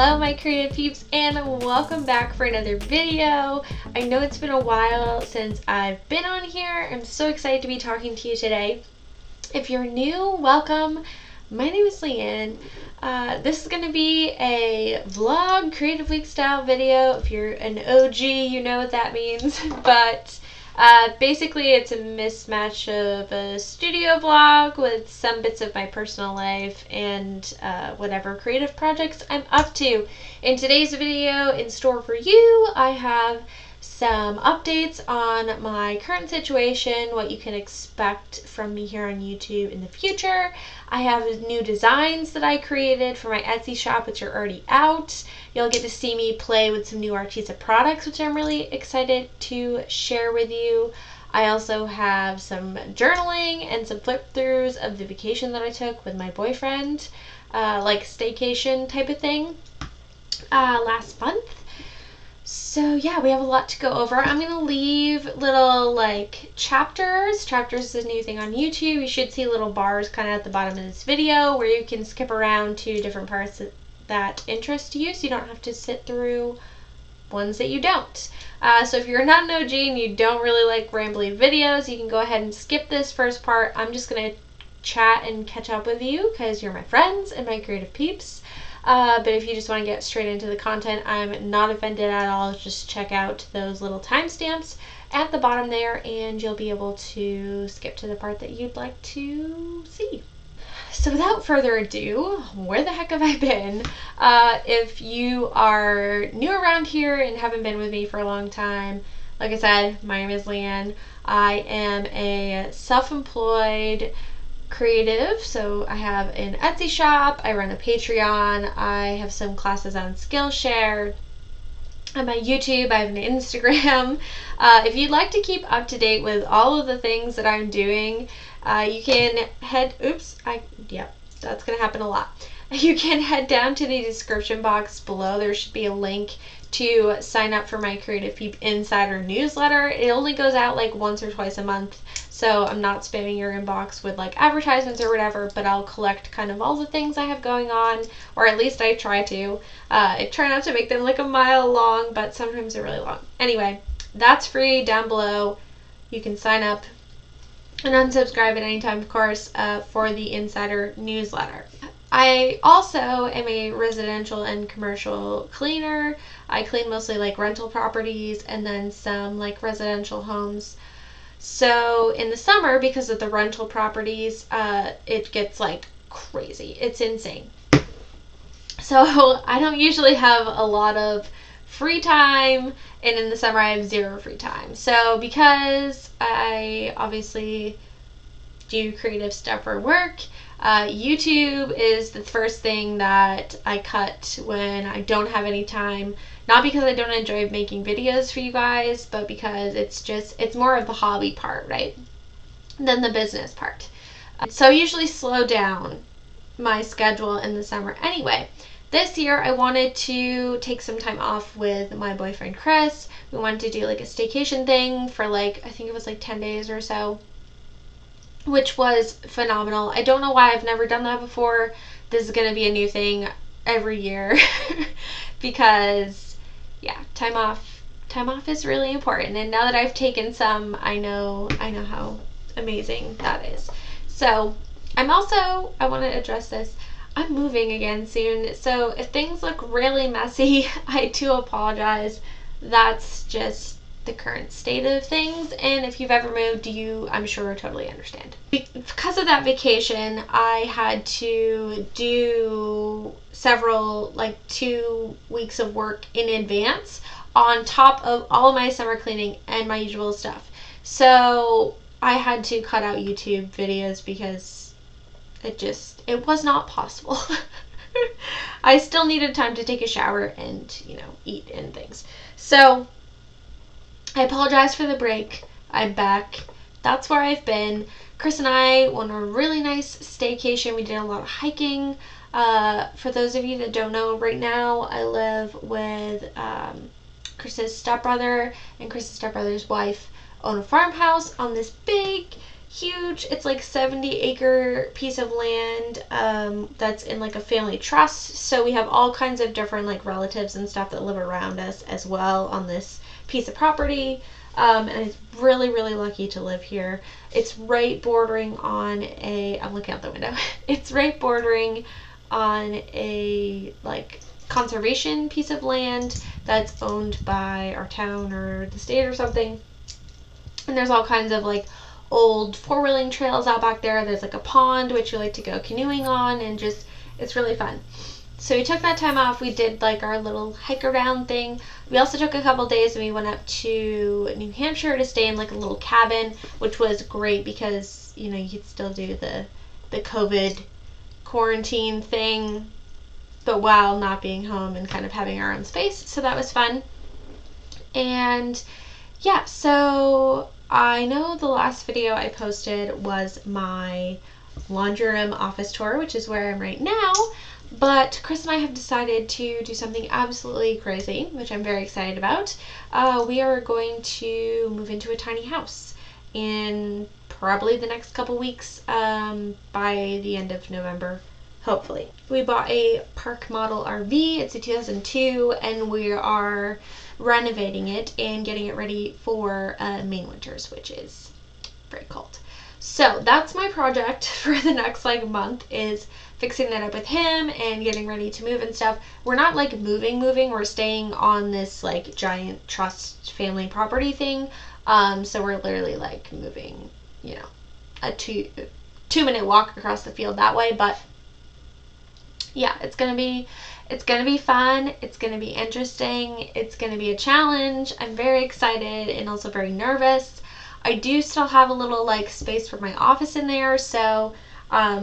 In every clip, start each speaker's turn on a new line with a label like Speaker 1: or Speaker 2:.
Speaker 1: Hello my creative peeps, and welcome back for another video. I know it's been a while since I've been on here. I'm so excited to be talking to you today. If you're new, welcome. My name is Leanne. This is going to be a vlog, Creative Week style video. If you're an OG, you know what that means. But basically it's a mismatch of a studio vlog with some bits of my personal life and whatever creative projects I'm up to. In today's video, in store for you, I have some updates on my current situation, what you can expect from me here on YouTube in the future. I have new designs that I created for my Etsy shop, which are already out. You'll get to see me play with some new Arteza products, which I'm really excited to share with you. I also have some journaling and some flip throughs of the vacation that I took with my boyfriend, like staycation type of thing, last month. So yeah, we have a lot to go over. I'm going to leave little like chapters. Chapters is a new thing on YouTube. You should see little bars kind of at the bottom of this video where you can skip around to different parts that interest you, so you don't have to sit through ones that you don't. So if you're not an OG and you don't really like rambly videos, you can go ahead and skip this first part. I'm just going to chat and catch up with you because you're my friends and my creative peeps. But if you just want to get straight into the content, I'm not offended at all. Just check out those little timestamps at the bottom there and you'll be able to skip to the part that you'd like to see. So without further ado, where the heck have I been? If you are new around here and haven't been with me for a long time, like I said, my name is Leanne. I am a self-employed creative, so I have an Etsy shop, I run a Patreon, I have some classes on Skillshare, on my YouTube, I have an Instagram. If you'd like to keep up to date with all of the things that I'm doing, you can head, that's gonna happen a lot. You can head down to the description box below. There should be a link to sign up for my Creative Peep Insider newsletter. It only goes out like once or twice a month, so I'm not spamming your inbox with like advertisements or whatever, but I'll collect kind of all the things I have going on, or at least I try to. I try not to make them like a mile long, but sometimes they're really long. Anyway, that's free down below. You can sign up and unsubscribe at any time, of course, for the Insider newsletter. I also am a residential and commercial cleaner. I clean mostly like rental properties and then some like residential homes. So in the summer, because of the rental properties, it gets like crazy. It's insane. So I don't usually have a lot of free time, and in the summer I have zero free time. So because I obviously do creative stuff for work, YouTube is the first thing that I cut when I don't have any time. Not because I don't enjoy making videos for you guys, but because it's more of the hobby part, right, than the business part. So I usually slow down my schedule in the summer anyway. This year I wanted to take some time off with my boyfriend Chris. We wanted to do like a staycation thing for like, I think it was like 10 days or so, which was phenomenal. I don't know why I've never done that before. This is going to be a new thing every year because yeah, time off is really important. And now that I've taken some, I know how amazing that is. So I want to address this. I'm moving again soon. So if things look really messy, I do apologize. That's just the current state of things, and if you've ever moved, I'm sure totally understand. Because of that vacation, I had to do several, like 2 weeks of work in advance on top of all my summer cleaning and my usual stuff. So I had to cut out YouTube videos because it was not possible. I still needed time to take a shower and, eat and things. So I apologize for the break. I'm back. That's where I've been. Chris and I went on a really nice staycation. We did a lot of hiking. For those of you that don't know, right now I live with Chris's stepbrother and Chris's stepbrother's wife own a farmhouse on this big, huge. It's like 70-acre piece of land that's in like a family trust. So we have all kinds of different like relatives and stuff that live around us as well on this piece of property. And it's really, really lucky to live here. It's right bordering on I'm looking out the window. It's right bordering on a like conservation piece of land that's owned by our town or the state or something. And there's all kinds of like old four-wheeling trails out back there. There's like a pond which we like to go canoeing on, and just it's really fun. So we took that time off. We did like our little hike around thing. We also took a couple days and we went up to New Hampshire to stay in like a little cabin, which was great because, you know, you could still do the COVID quarantine thing, but while not being home and kind of having our own space. So that was fun. And yeah, so I know the last video I posted was my laundry room office tour, which is where I'm right now. But Chris and I have decided to do something absolutely crazy, which I'm very excited about. We are going to move into a tiny house in probably the next couple weeks, by the end of November, hopefully. We bought a park model RV. It's a 2002, and we are renovating it and getting it ready for Maine winters, which is very cold. So that's my project for the next like month, is fixing that up with him and getting ready to move and stuff. We're not like moving. We're staying on this like giant trust family property thing. So we're literally like moving, you know, a 2-minute walk across the field that way. But yeah, it's gonna be fun. It's gonna be interesting. It's gonna be a challenge. I'm very excited and also very nervous. I do still have a little like space for my office in there, so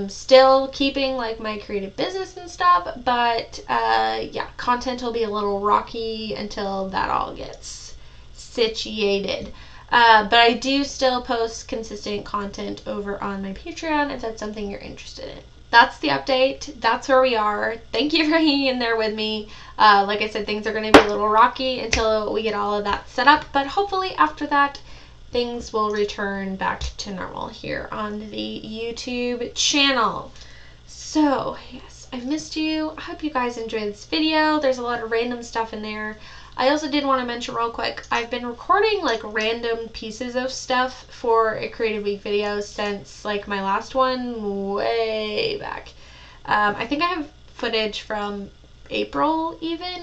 Speaker 1: still keeping like my creative business and stuff, but yeah, content will be a little rocky until that all gets situated. But I do still post consistent content over on my Patreon if that's something you're interested in. That's the update. That's where we are. Thank you for hanging in there with me. Like I said, things are going to be a little rocky until we get all of that set up, but hopefully after that, things will return back to normal here on the YouTube channel. So, yes, I've missed you. I hope you guys enjoyed this video. There's a lot of random stuff in there. I also did want to mention real quick, I've been recording like random pieces of stuff for a Creative Week video since like my last one way back. I think I have footage from April even.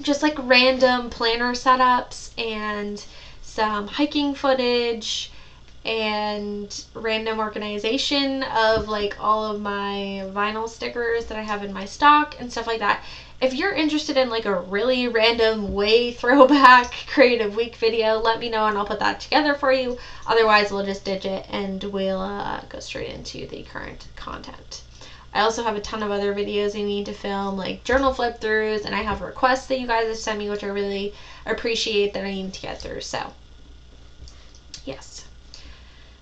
Speaker 1: Just like random planner setups and some hiking footage and random organization of like all of my vinyl stickers that I have in my stock and stuff like that. If you're interested in like a really random way throwback Creative Week video, let me know and I'll put that together for you. Otherwise, we'll just ditch it and we'll go straight into the current content. I also have a ton of other videos I need to film, like journal flip throughs, and I have requests that you guys have sent me, which I really appreciate, that I need to get through. So yes,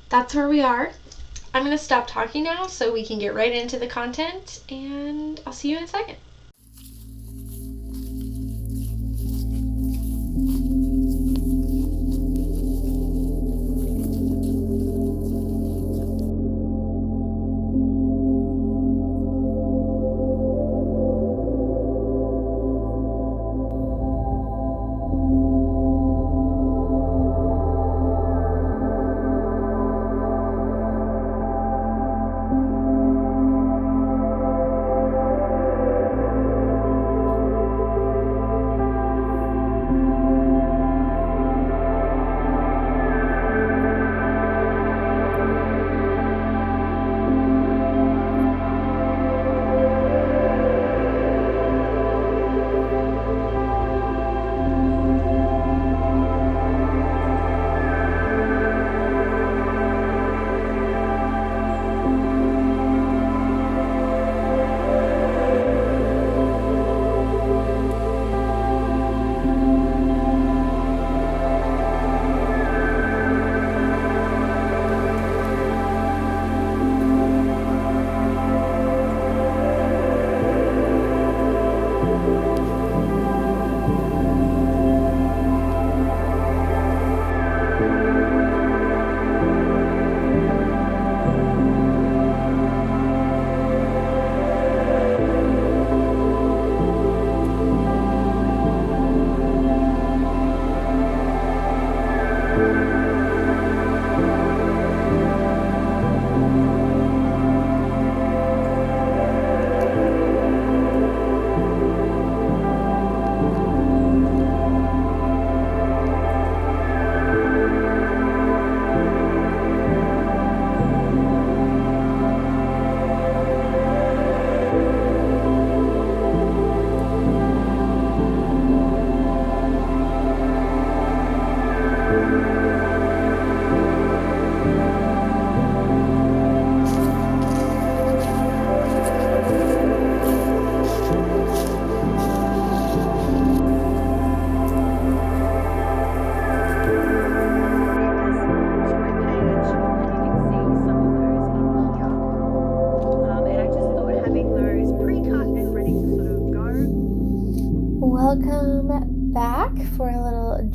Speaker 1: that's where we are. I'm going to stop talking now so we can get right into the content, and I'll see you in a second.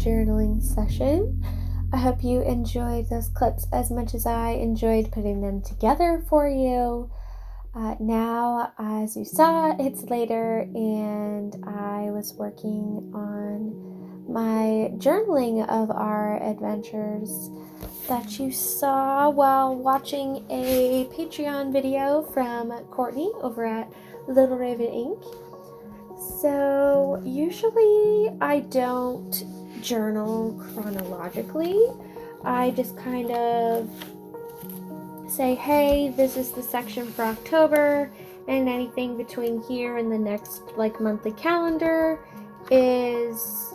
Speaker 1: journaling session. I hope you enjoyed those clips as much as I enjoyed putting them together for you. Now, as you saw, it's later and I was working on my journaling of our adventures that you saw while watching a Patreon video from Courtney over at Little Raven Ink. So usually I don't journal chronologically. I just kind of say, hey, this is the section for October, and anything between here and the next monthly calendar is,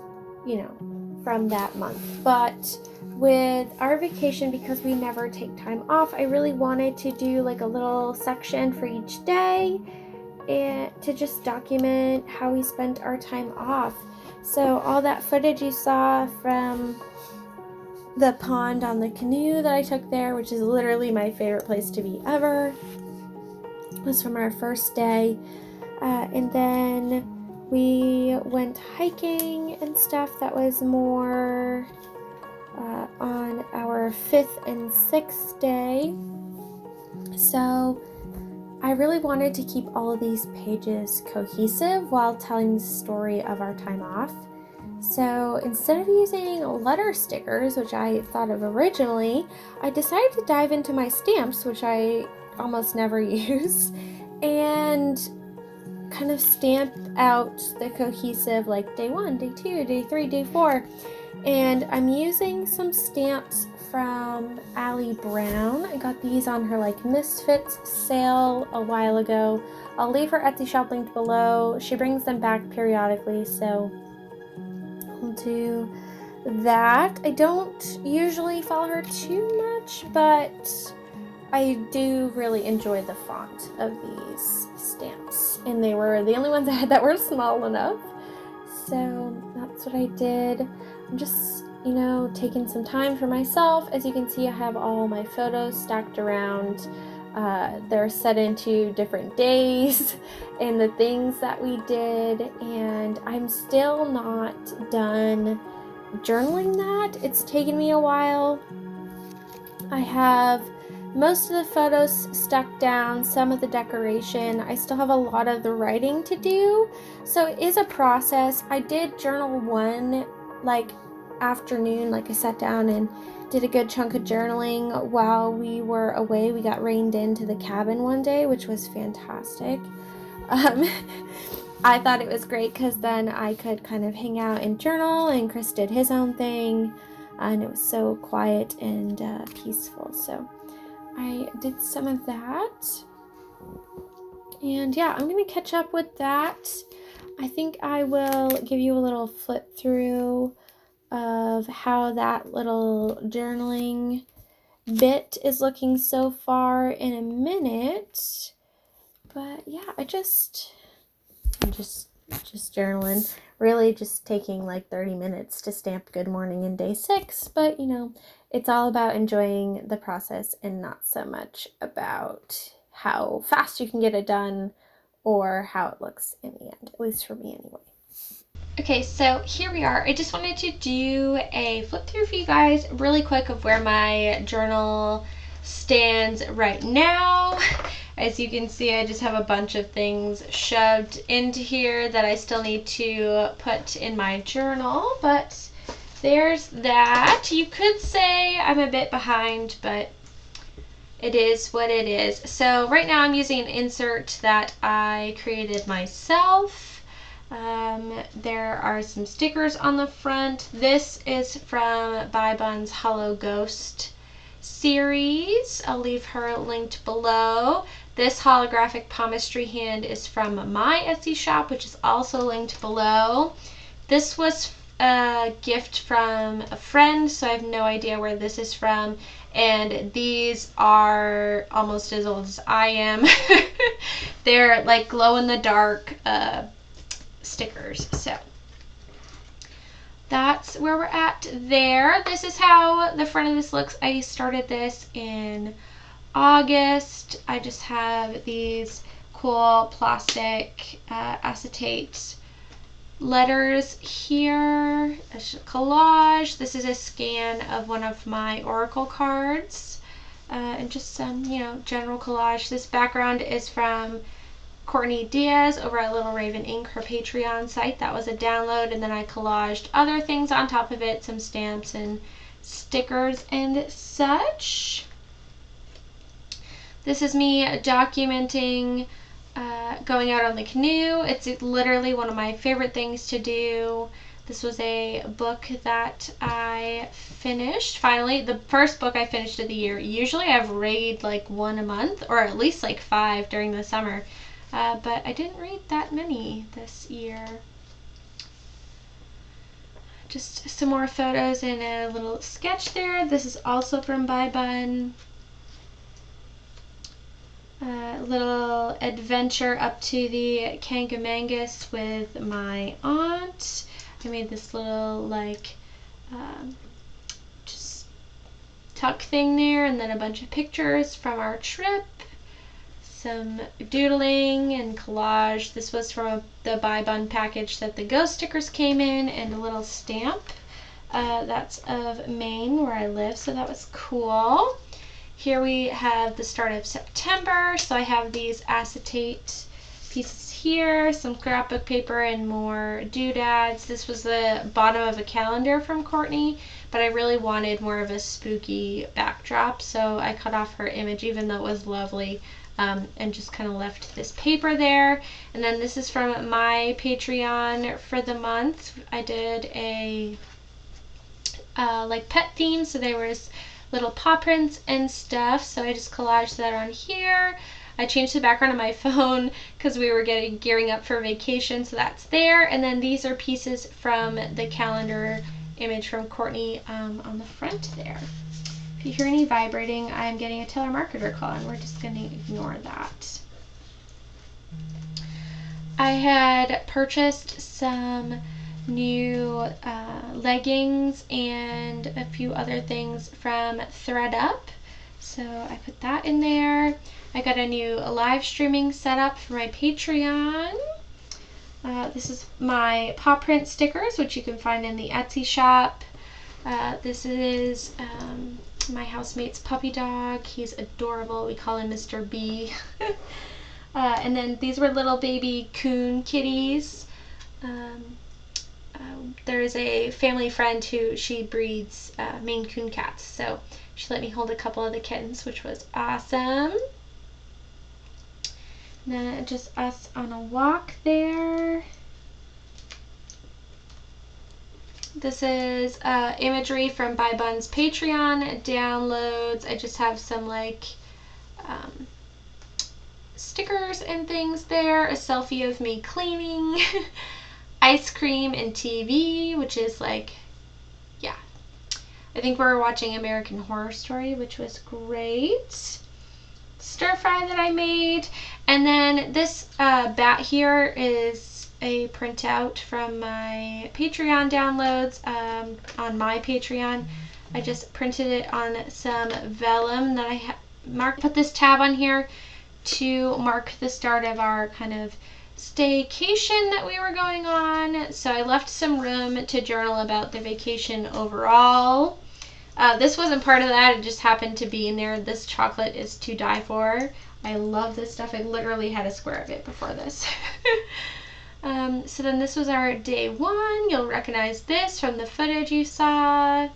Speaker 1: from that month. But with our vacation, because we never take time off, I really wanted to do a little section for each day and to just document how we spent our time off. So all that footage you saw from the pond on the canoe that I took there, which is literally my favorite place to be ever, was from our first day. And then we went hiking and stuff. That was more on our 5th and 6th day. So I really wanted to keep all of these pages cohesive while telling the story of our time off. So instead of using letter stickers, which I thought of originally, I decided to dive into my stamps, which I almost never use, and kind of stamp out the cohesive day 1, day 2, day 3, day 4. And I'm using some stamps from Allie Brown. I got these on her Misfits sale a while ago. I'll leave her Etsy shop linked below. She brings them back periodically, so I'll do that. I don't usually follow her too much, but I do really enjoy the font of these stamps, and they were the only ones I had that were small enough, so that's what I did. I'm just taking some time for myself. As you can see, I have all my photos stacked around. They're set into different days and the things that we did, and I'm still not done journaling that. It's taken me a while. I have most of the photos stuck down, some of the decoration. I still have a lot of the writing to do, so it is a process. I did journal one afternoon, I sat down and did a good chunk of journaling while we were away. We got rained into the cabin one day, which was fantastic. I thought it was great because then I could kind of hang out and journal, and Chris did his own thing, and it was so quiet and peaceful. So I did some of that, and yeah, I'm gonna catch up with that. I think I will give you a little flip through of how that little journaling bit is looking so far in a minute. But yeah, I'm just journaling, really just taking 30 minutes to stamp good morning in day 6, but it's all about enjoying the process and not so much about how fast you can get it done or how it looks in the end, at least for me anyway. Okay, so here we are. I just wanted to do a flip through for you guys really quick of where my journal stands right now. As you can see, I just have a bunch of things shoved into here that I still need to put in my journal, but there's that. You could say I'm a bit behind, but it is what it is. So right now I'm using an insert that I created myself. There are some stickers on the front. This is from Bye Bun's Hollow Ghost series. I'll leave her linked below. This holographic palmistry hand is from my Etsy shop, which is also linked below. This was a gift from a friend, so I have no idea where this is from. And these are almost as old as I am. They're glow in the dark stickers. So that's where we're at there. This is how the front of this looks. I started this in August. I just have these cool plastic acetate letters here, a collage. This is a scan of one of my oracle cards, and just some, you know, general collage. This background is from Courtney Diaz over at Little Raven Ink, her Patreon site. That was a download, and then I collaged other things on top of it, some stamps and stickers and such. This is me documenting going out on the canoe. It's literally one of my favorite things to do. This was a book that I finished finally, the first book I finished of the year. Usually I've read like one a month, or at least like 5 during the summer, but I didn't read that many this year. Just some more photos and a little sketch there. This is also from Bye Bun. Little adventure up to the Kangamangas with my aunt. I made this little like just tuck thing there, and then a bunch of pictures from our trip, some doodling and collage. This was from the Bye Bun package that the ghost stickers came in, and a little stamp. That's of Maine, where I live, so that was cool. Here we have the start of September, so I have these acetate pieces here, some scrapbook paper, and more doodads. This was the bottom of a calendar from Courtney, but I really wanted more of a spooky backdrop, so I cut off her image, even though it was lovely, and just kind of left this paper there. And then this is from my Patreon for the month. I did a like pet theme, so there was little paw prints and stuff, so I just collaged that on here. I changed the background on my phone because we were gearing up for vacation, so that's there. And then these are pieces from the calendar image from Courtney on the front there. If you hear any vibrating, I'm getting a telemarketer call, and we're just going to ignore that. I had purchased some new leggings and a few other things from ThreadUp, so I put that in there. I got a new live streaming setup for my Patreon. This is my paw print stickers, which you can find in the Etsy shop. This is my housemate's puppy dog. He's adorable. We call him Mr. B. And then these were little baby coon kitties. There's a family friend who she breeds Maine Coon cats, so she let me hold a couple of the kittens, which was awesome. And then just us on a walk there. This is imagery from Bye Bun's Patreon downloads. I just have some like stickers and things there. A selfie of me cleaning. Ice cream and TV, which is like, yeah. I think we were watching American Horror Story, which was great. Stir fry that I made. And then this bat here is a printout from my Patreon downloads on my Patreon. I just printed it on some vellum that I put this tab on here to mark the start of our kind of staycation that we were going on. So I left some room to journal about the vacation overall. This wasn't part of that, it just happened to be in there. This chocolate is to die for. I love this stuff. I literally had a square of it before this. So then this was our day 1. You'll recognize this from the footage you saw.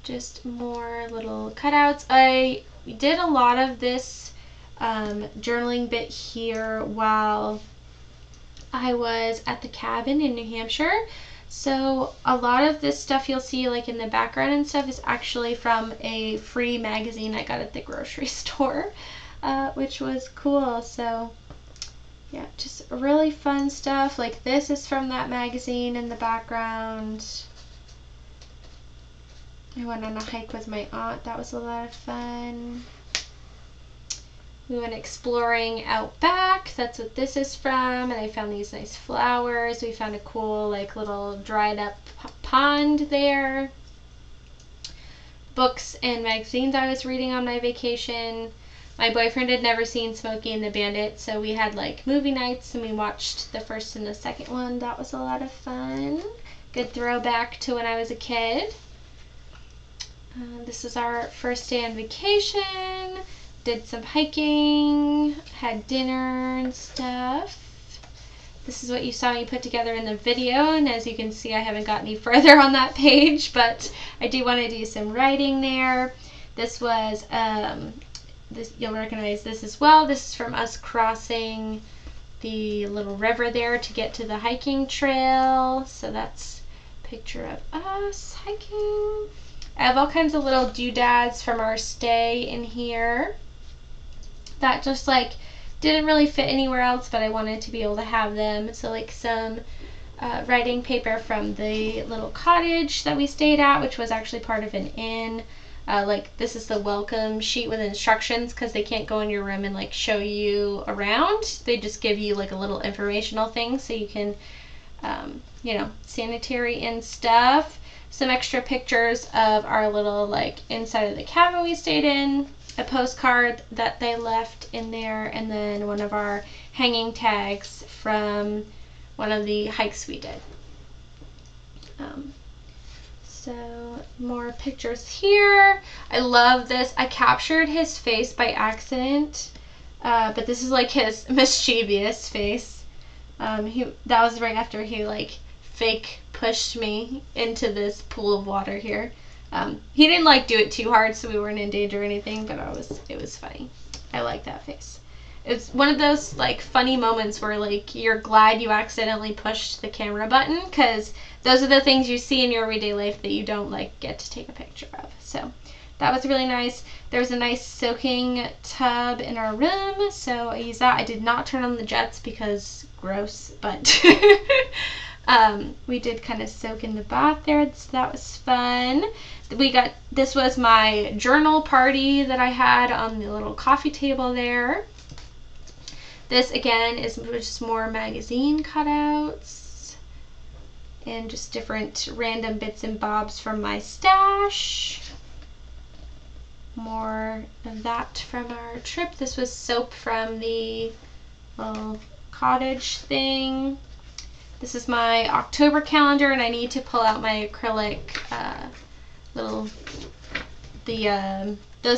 Speaker 1: Just more little cutouts. I did a lot of this journaling bit here while I was at the cabin in New Hampshire. So a lot of this stuff you'll see like in the background and stuff is actually from a free magazine I got at the grocery store, which was cool. So yeah, just really fun stuff. Like this is from that magazine in the background. I went on a hike with my aunt. That was a lot of fun. We went exploring out back. That's what this is from. And I found these nice flowers. We found a cool like little dried up pond there. Books and magazines I was reading on my vacation. My boyfriend had never seen Smokey and the Bandit, so we had like movie nights and we watched the first and the second one. That was a lot of fun. Good throwback to when I was a kid. This was our first day on vacation. Did some hiking, had dinner and stuff. This is what you saw me put together in the video, and as you can see, I haven't got any further on that page, but I do want to do some writing there. This was, you'll recognize this as well. This is from us crossing the little river there to get to the hiking trail. So that's a picture of us hiking. I have all kinds of little doodads from our stay in here that just like didn't really fit anywhere else, but I wanted to be able to have them. So like some writing paper from the little cottage that we stayed at, which was actually part of an inn. Like this is the welcome sheet with instructions because they can't go in your room and like show you around. They just give you like a little informational thing so you can, you know, sanitary and stuff. Some extra pictures of our little like inside of the cabin we stayed in. A postcard that they left in there, and then one of our hanging tags from one of the hikes we did. So more pictures here. I love this. I captured his face by accident, but this is like his mischievous face. That was right after he like fake pushed me into this pool of water here. He didn't like do it too hard, so we weren't in danger or anything, but it was funny. I like that face. It's one of those like funny moments where like you're glad you accidentally pushed the camera button, because those are the things you see in your everyday life that you don't like get to take a picture of. So that was really nice. There was a nice soaking tub in our room, so I used that. I did not turn on the jets because gross, but we did kind of soak in the bath there, so that was fun. This was my journal party that I had on the little coffee table there. This again is just more magazine cutouts and just different random bits and bobs from my stash. More of that from our trip. This was soap from the little cottage thing. This is my October calendar, and I need to pull out my acrylic those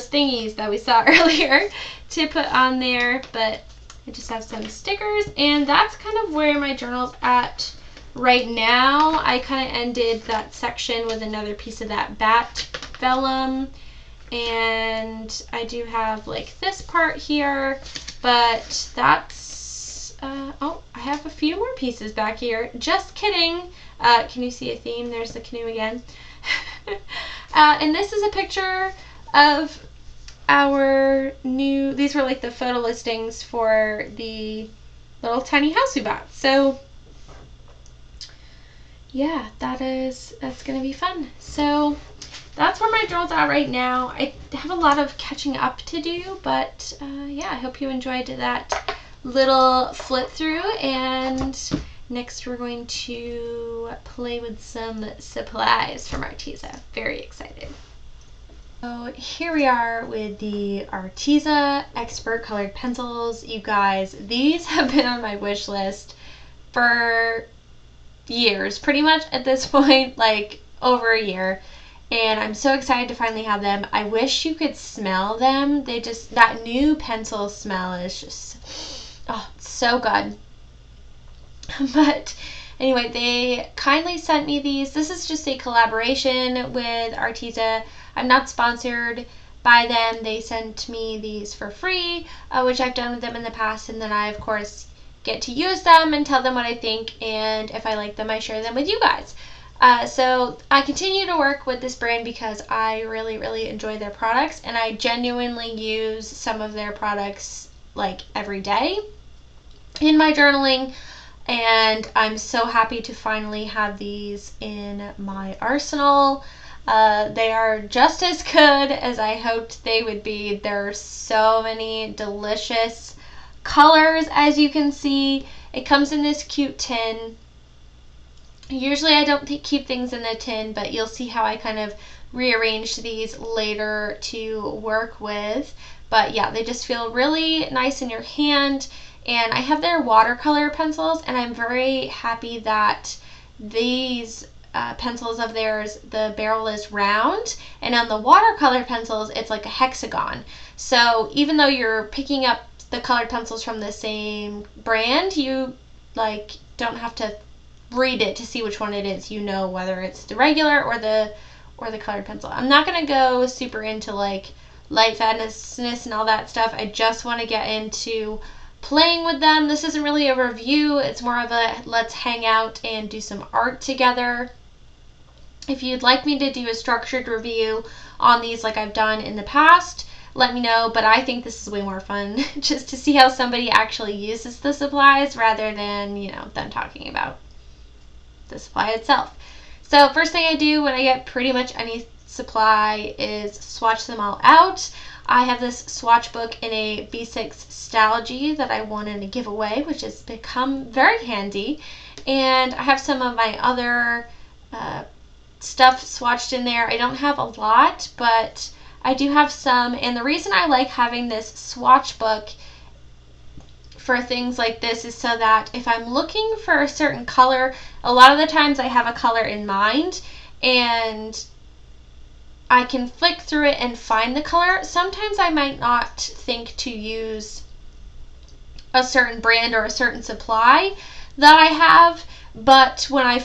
Speaker 1: thingies that we saw earlier to put on there, but I just have some stickers, and that's kind of where my journal's at right now. I kind of ended that section with another piece of that bat vellum, and I do have like this part here, but that's oh, I have a few more pieces back here. Just kidding. Can you see a theme? There's the canoe again. And this is a picture of our new, these were like the photo listings for the little tiny house we bought. So yeah, that's gonna be fun. So that's where my journal's at right now. I have a lot of catching up to do, but yeah, I hope you enjoyed that little flip through, and next we're going to play with some supplies from Arteza. Very excited. So here we are with the Arteza Expert Colored Pencils. You guys, these have been on my wish list for years, pretty much at this point, like over a year. And I'm so excited to finally have them. I wish you could smell them. They just, that new pencil smell is just, oh, so good. But anyway, they kindly sent me these. This is just a collaboration with Arteza. I'm not sponsored by them. They sent me these for free, which I've done with them in the past, and then I, of course, get to use them and tell them what I think, and if I like them, I share them with you guys. So I continue to work with this brand because I really, really enjoy their products, and I genuinely use some of their products like every day in my journaling, and I'm so happy to finally have these in my arsenal. They are just as good as I hoped they would be. There are so many delicious colors, as you can see. It comes in this cute tin. Usually I don't keep things in the tin, but you'll see how I kind of rearrange these later to work with. But yeah, they just feel really nice in your hand. And I have their watercolor pencils, and I'm very happy that these pencils of theirs, the barrel is round, and on the watercolor pencils, it's like a hexagon. So even though you're picking up the colored pencils from the same brand, you like don't have to read it to see which one it is. You know whether it's the regular or the colored pencil. I'm not gonna go super into like light fatness and all that stuff. I just want to get into playing with them. This isn't really a review. It's more of a let's hang out and do some art together. If you'd like me to do a structured review on these like I've done in the past, let me know, but I think this is way more fun just to see how somebody actually uses the supplies rather than, you know, them talking about the supply itself. So first thing I do when I get pretty much any supply is swatch them all out. I have this swatch book in a B6 Stalgy that I wanted to give away, which has become very handy. And I have some of my other stuff swatched in there. I don't have a lot, but I do have some. And the reason I like having this swatch book for things like this is so that if I'm looking for a certain color, a lot of the times I have a color in mind and I can flick through it and find the color. Sometimes I might not think to use a certain brand or a certain supply that I have, but when I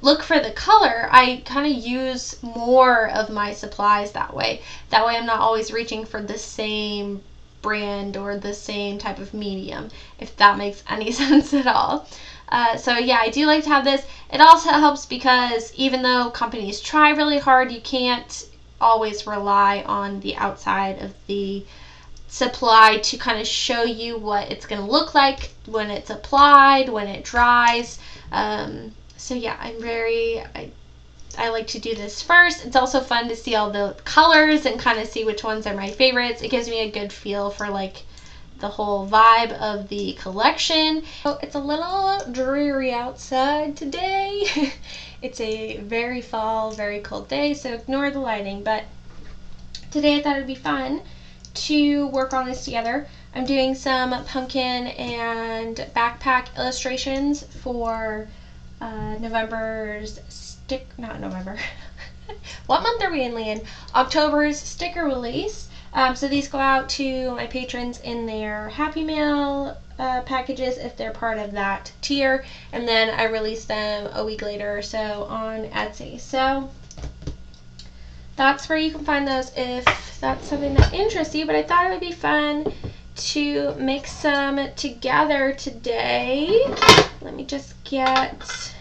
Speaker 1: look for the color, I kind of use more of my supplies that way. That way I'm not always reaching for the same brand or the same type of medium, if that makes any sense at all. So yeah, I do like to have this. It also helps because even though companies try really hard, you can't always rely on the outside of the supply to kind of show you what it's going to look like when it's applied, when it dries. So yeah, I like to do this first. It's also fun to see all the colors and kind of see which ones are my favorites. It gives me a good feel for like the whole vibe of the collection. So it's a little dreary outside today. It's a very fall, very cold day, so ignore the lighting, but today I thought it'd be fun to work on this together. I'm doing some pumpkin and backpack illustrations for November's not November. What month are we in, Leanne? October's sticker release. So these go out to my patrons in their Happy Mail packages if they're part of that tier, and then I release them a week later or so on Etsy. So that's where you can find those if that's something that interests you, but I thought it would be fun to mix some together today. Let me just get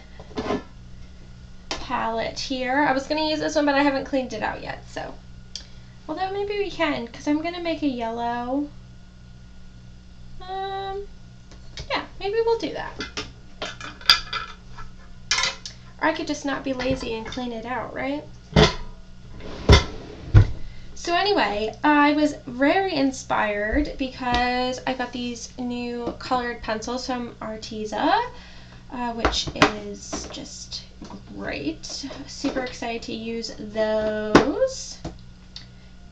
Speaker 1: palette here. I was going to use this one, but I haven't cleaned it out yet, so. Although maybe we can, because I'm going to make a yellow. Yeah, maybe we'll do that. Or I could just not be lazy and clean it out, right? So anyway, I was very inspired because I got these new colored pencils from Arteza, which is just great. Super excited to use those.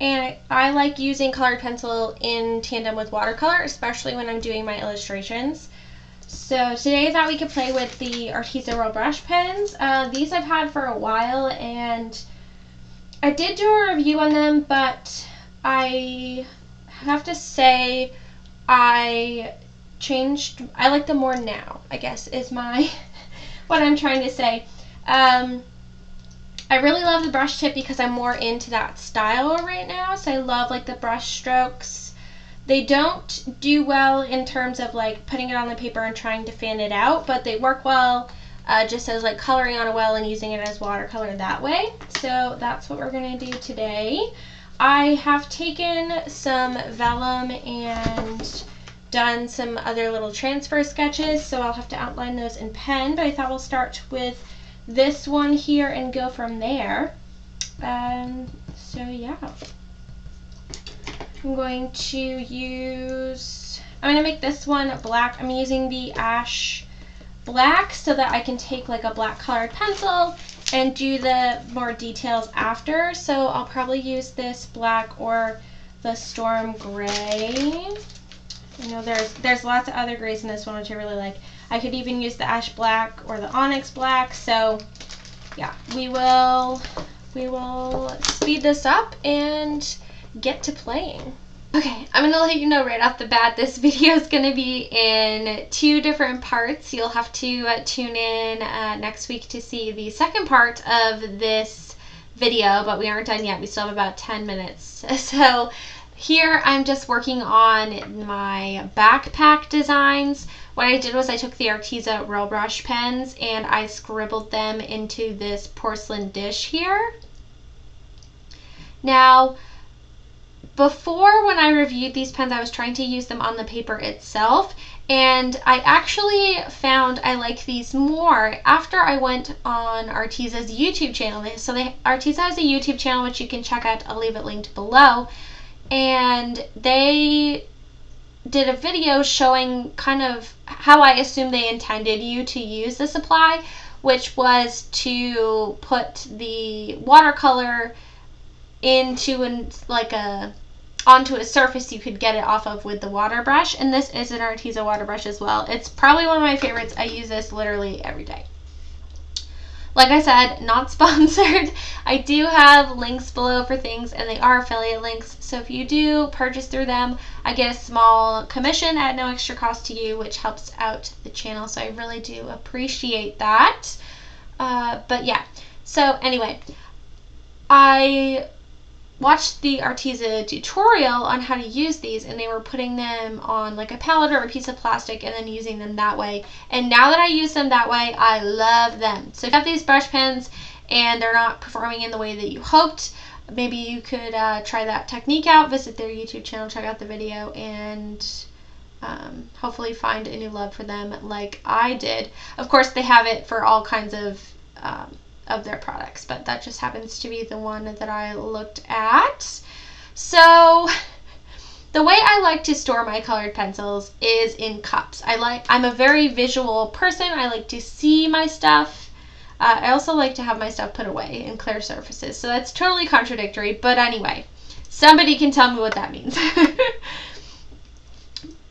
Speaker 1: And I like using colored pencil in tandem with watercolor, especially when I'm doing my illustrations. So today I thought we could play with the Arteza Roll Brush pens. These I've had for a while, and I did do a review on them, but I have to say I like them more now, I guess, is my what I'm trying to say. I really love the brush tip because I'm more into that style right now, so I love like the brush strokes. They don't do well in terms of like putting it on the paper and trying to fan it out, but they work well just as like coloring on a well and using it as watercolor that way. So that's what we're going to do today. I have taken some vellum and done some other little transfer sketches, so I'll have to outline those in pen, but I thought we'll start with this one here and go from there. So yeah, I'm going to make this one black. I'm using the ash black so that I can take like a black colored pencil and do the more details after. So I'll probably use this black or the storm gray. I know there's lots of other grays in this one which I really like. I could even use the ash black or the onyx black. So yeah, we will speed this up and get to playing. Okay, I'm gonna let you know right off the bat, this video is gonna be in 2 different parts. You'll have to tune in next week to see the second part of this video, but we aren't done yet. We still have about 10 minutes. So here I'm just working on my backpack designs. What I did was I took the Arteza Royal Brush pens and I scribbled them into this porcelain dish here. Now, before, when I reviewed these pens, I was trying to use them on the paper itself, and I actually found I like these more after I went on Arteza's YouTube channel. So Arteza has a YouTube channel which you can check out. I'll leave it linked below, and they did a video showing kind of how I assume they intended you to use the supply, which was to put the watercolor into onto a surface you could get it off of with the water brush. And this is an Arteza water brush as well. It's probably one of my favorites. I use this literally every day. Like I said, not sponsored. I do have links below for things, and they are affiliate links. So if you do purchase through them, I get a small commission at no extra cost to you, which helps out the channel. So I really do appreciate that. But yeah, so anyway, I watched the Arteza tutorial on how to use these, and they were putting them on like a palette or a piece of plastic and then using them that way. And now that I use them that way, I love them. So if you have these brush pens and they're not performing in the way that you hoped, maybe you could try that technique out, visit their YouTube channel, check out the video, and hopefully find a new love for them like I did. Of course, they have it for all kinds of their products, but that just happens to be the one that I looked at. So the way I like to store my colored pencils is in cups. I'm a very visual person. I like to see my stuff. I also like to have my stuff put away in clear surfaces. So that's totally contradictory, but anyway, somebody can tell me what that means.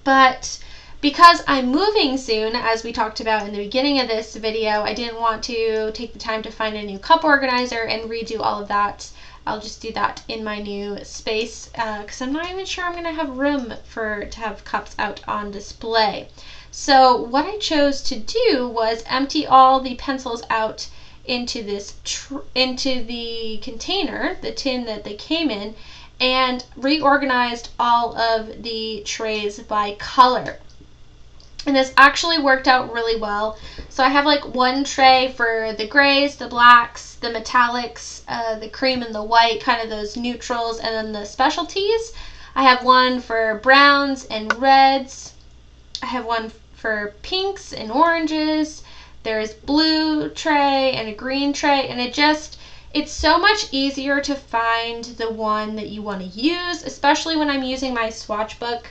Speaker 1: But because I'm moving soon, as we talked about in the beginning of this video, I didn't want to take the time to find a new cup organizer and redo all of that. I'll just do that in my new space because I'm not even sure I'm going to have room to have cups out on display. So what I chose to do was empty all the pencils out into into the container, the tin that they came in, and reorganized all of the trays by color. And this actually worked out really well. So I have like one tray for the grays, the blacks, the metallics, the cream and the white, kind of those neutrals, and then the specialties. I have one for browns and reds. I have one for pinks and oranges. There's blue tray and a green tray, and it's so much easier to find the one that you want to use, especially when I'm using my swatch book.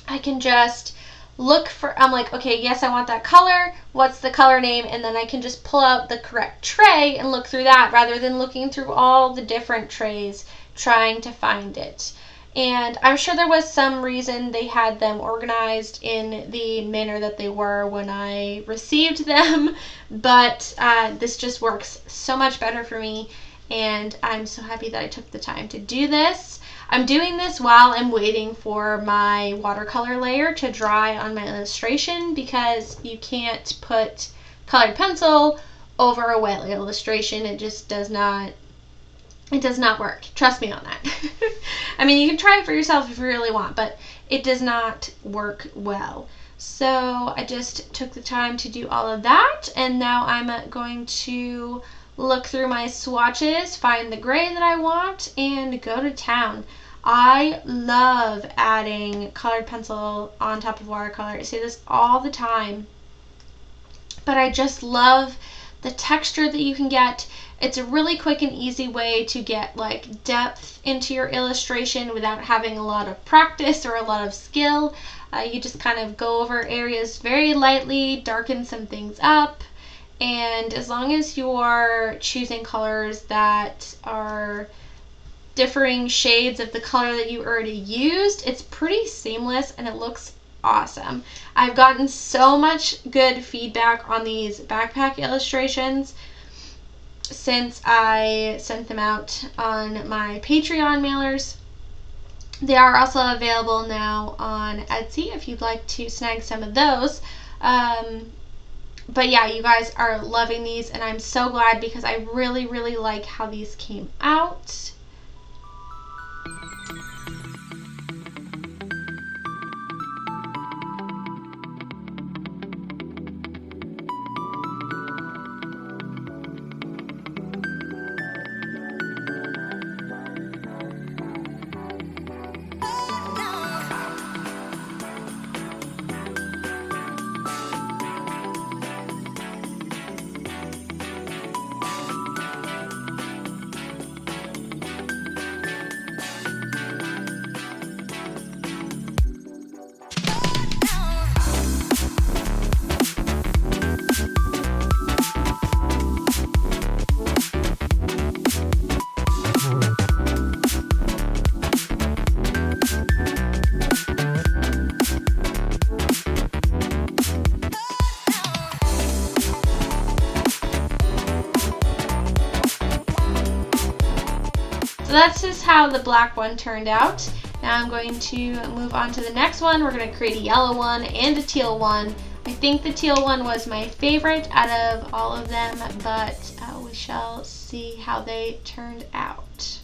Speaker 1: I can just I'm like, okay, yes, I want that color. What's the color name? And then I can just pull out the correct tray and look through that rather than looking through all the different trays trying to find it. And I'm sure there was some reason they had them organized in the manner that they were when I received them, but this just works so much better for me, and I'm so happy that I took the time to do this. I'm doing this while I'm waiting for my watercolor layer to dry on my illustration, because you can't put colored pencil over a wet illustration. It just does not work. Trust me on that. I mean, you can try it for yourself if you really want, but it does not work well. So I just took the time to do all of that, and now I'm going to look through my swatches, find the gray that I want, and go to town. I love adding colored pencil on top of watercolor. I say this all the time, but I just love the texture that you can get. It's a really quick and easy way to get like depth into your illustration without having a lot of practice or a lot of skill. You just kind of go over areas very lightly, darken some things up, And as long as you're choosing colors that are differing shades of the color that you already used, it's pretty seamless and it looks awesome. I've gotten so much good feedback on these backpack illustrations since I sent them out on my Patreon mailers. They are also available now on Etsy if you'd like to snag some of those. But yeah, you guys are loving these, and I'm so glad because I really, really like how these came out. So that's just how the black one turned out. Now I'm going to move on to the next one. We're going to create a yellow one and a teal one. I think the teal one was my favorite out of all of them, but we shall see how they turned out.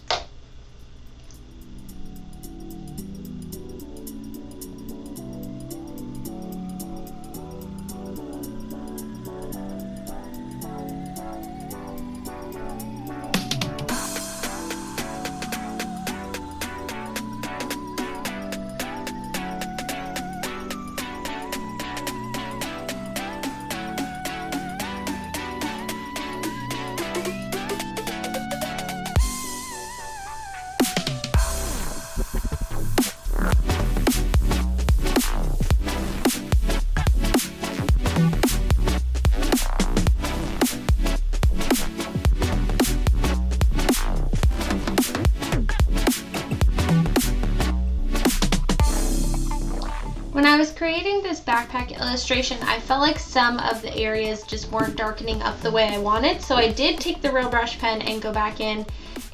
Speaker 1: When I was creating this backpack illustration, I felt like some of the areas just weren't darkening up the way I wanted, so I did take the Real Brush pen and go back in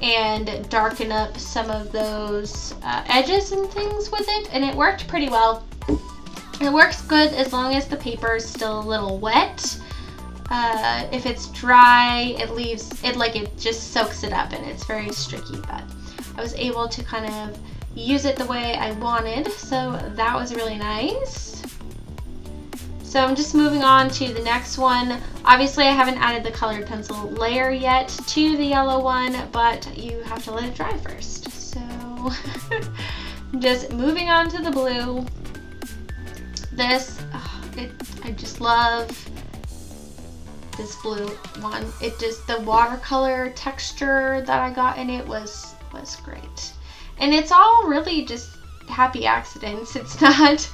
Speaker 1: and darken up some of those edges and things with it, and it worked pretty well. It works good as long as the paper is still a little wet. If it's dry, it just soaks it up and it's very streaky, but I was able to kind of use it the way I wanted, so that was really nice. So I'm just moving on to the next one. Obviously I haven't added the colored pencil layer yet to the yellow one, but you have to let it dry first. So just moving on to the blue. This, I just love this blue one. The watercolor texture that I got in it was great. And it's all really just happy accidents. It's not,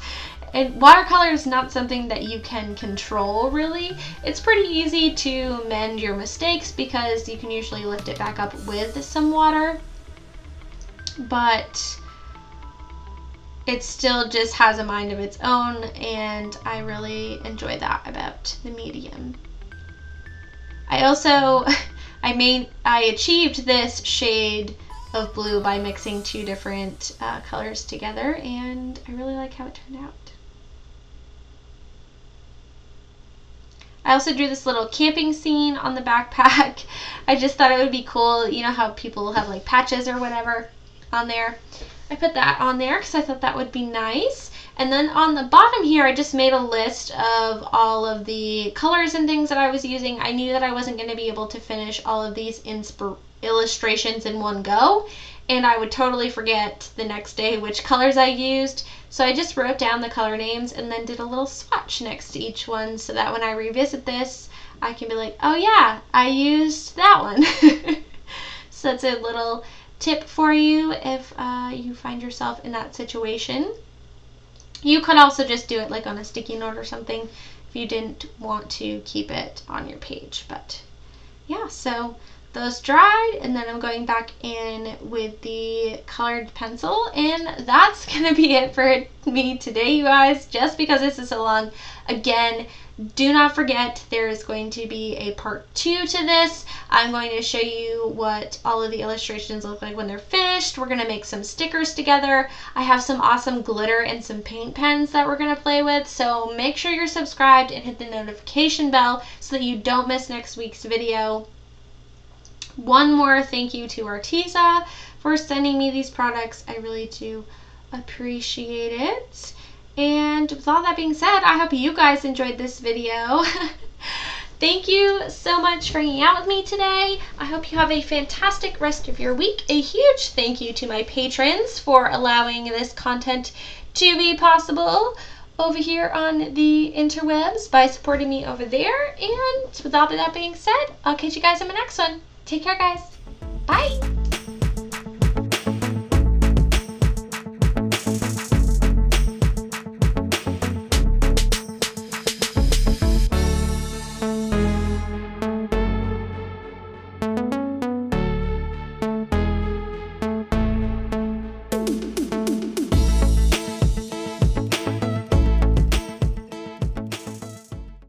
Speaker 1: and watercolor is not something that you can control really. It's pretty easy to mend your mistakes because you can usually lift it back up with some water, but it still just has a mind of its own, and I really enjoy that about the medium. I also, I achieved this shade of blue by mixing two different colors together, and I really like how it turned out. I also drew this little camping scene on the backpack. I just thought it would be cool, you know how people have like patches or whatever on there. I put that on there because I thought that would be nice. And then on the bottom here, I just made a list of all of the colors and things that I was using. I knew that I wasn't going to be able to finish all of these illustrations in one go, and I would totally forget the next day which colors I used. So I just wrote down the color names and then did a little swatch next to each one so that when I revisit this, I can be like, oh yeah, I used that one. So that's a little tip for you if you find yourself in that situation. You could also just do it like on a sticky note or something if you didn't want to keep it on your page. But yeah, so those dried, and then I'm going back in with the colored pencil, and that's gonna be it for me today, you guys, just because this is so long. Again, do not forget there is going to be a part 2 to this. I'm going to show you what all of the illustrations look like when they're finished. We're gonna make some stickers together. I have some awesome glitter and some paint pens that we're gonna play with, so make sure you're subscribed and hit the notification bell so that you don't miss next week's video. One more thank you to Arteza for sending me these products. I really do appreciate it. And with all that being said, I hope you guys enjoyed this video. Thank you so much for hanging out with me today. I hope you have a fantastic rest of your week. A huge thank you to my patrons for allowing this content to be possible over here on the interwebs by supporting me over there. And with all of that being said, I'll catch you guys in my next one. Take care, guys. Bye.